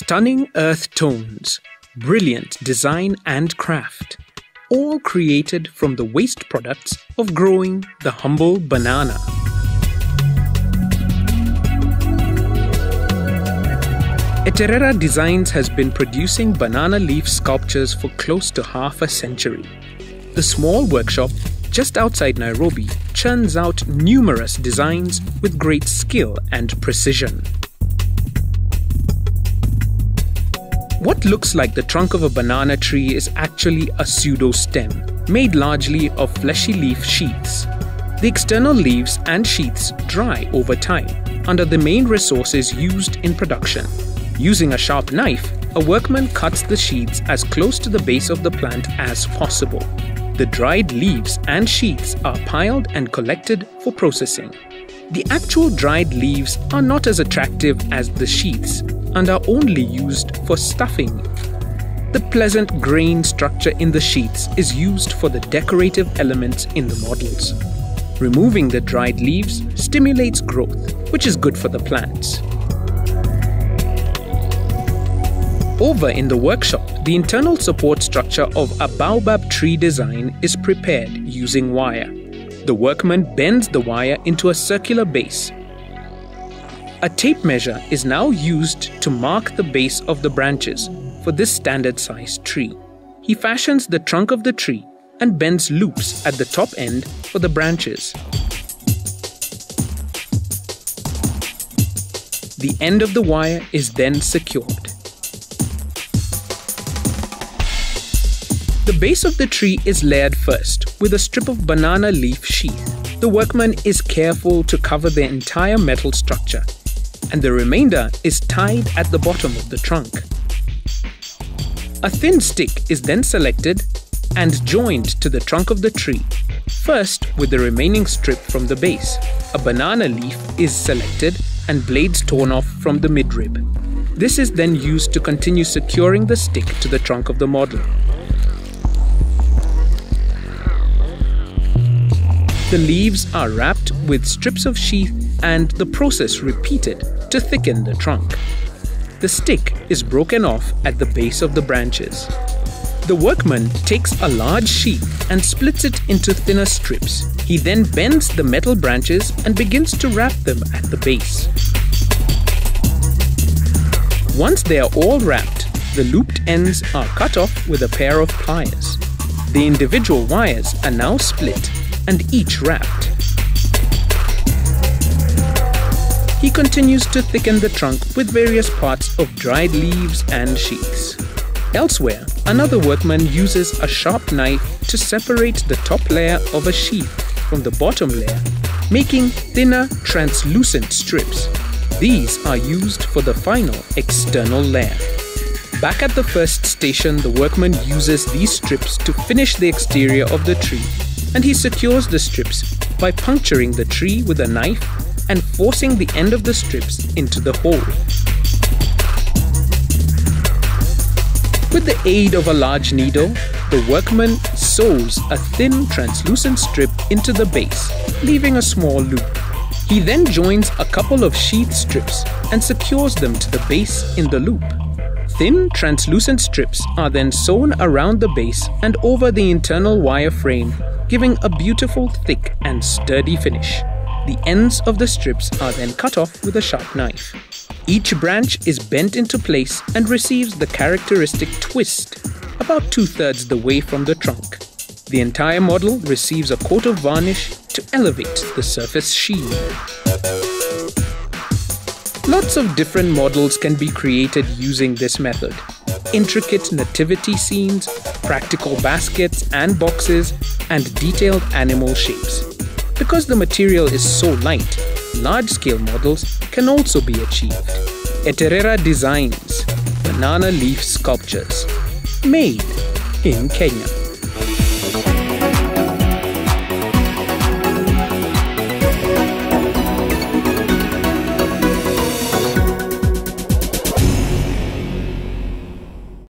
Stunning earth tones, brilliant design and craft, all created from the waste products of growing the humble banana. Eterera Designs has been producing banana leaf sculptures for close to half a century. The small workshop just outside Nairobi churns out numerous designs with great skill and precision. What looks like the trunk of a banana tree is actually a pseudo-stem, made largely of fleshy leaf sheaths. The external leaves and sheaths dry over time under the main resources used in production. Using a sharp knife, a workman cuts the sheaths as close to the base of the plant as possible. The dried leaves and sheaths are piled and collected for processing. The actual dried leaves are not as attractive as the sheaths and are only used for stuffing. The pleasant grain structure in the sheaths is used for the decorative elements in the models. Removing the dried leaves stimulates growth, which is good for the plants. Over in the workshop, the internal support structure of a baobab tree design is prepared using wire. The workman bends the wire into a circular base. A tape measure is now used to mark the base of the branches for this standard-sized tree. He fashions the trunk of the tree and bends loops at the top end for the branches. The end of the wire is then secured. The base of the tree is layered first with a strip of banana leaf sheath. The workman is careful to cover the entire metal structure, and the remainder is tied at the bottom of the trunk. A thin stick is then selected and joined to the trunk of the tree, first with the remaining strip from the base. A banana leaf is selected and blades torn off from the midrib. This is then used to continue securing the stick to the trunk of the model. The leaves are wrapped with strips of sheath and the process repeated to thicken the trunk. The stick is broken off at the base of the branches. The workman takes a large sheath and splits it into thinner strips. He then bends the metal branches and begins to wrap them at the base. Once they are all wrapped, the looped ends are cut off with a pair of pliers. The individual wires are now split and each wrapped. He continues to thicken the trunk with various parts of dried leaves and sheaths. Elsewhere, another workman uses a sharp knife to separate the top layer of a sheath from the bottom layer, making thinner, translucent strips. These are used for the final external layer. Back at the first station, the workman uses these strips to finish the exterior of the tree, and he secures the strips by puncturing the tree with a knife and forcing the end of the strips into the hole. With the aid of a large needle, the workman sews a thin translucent strip into the base, leaving a small loop. He then joins a couple of sheath strips and secures them to the base in the loop. Thin translucent strips are then sewn around the base and over the internal wire frame, giving a beautiful, thick and sturdy finish. The ends of the strips are then cut off with a sharp knife. Each branch is bent into place and receives the characteristic twist, about 2/3 the way from the trunk. The entire model receives a coat of varnish to elevate the surface sheen. Lots of different models can be created using this method. Intricate nativity scenes, practical baskets and boxes, and detailed animal shapes. Because the material is so light, large-scale models can also be achieved. Eterera Designs, banana leaf sculptures, made in Kenya.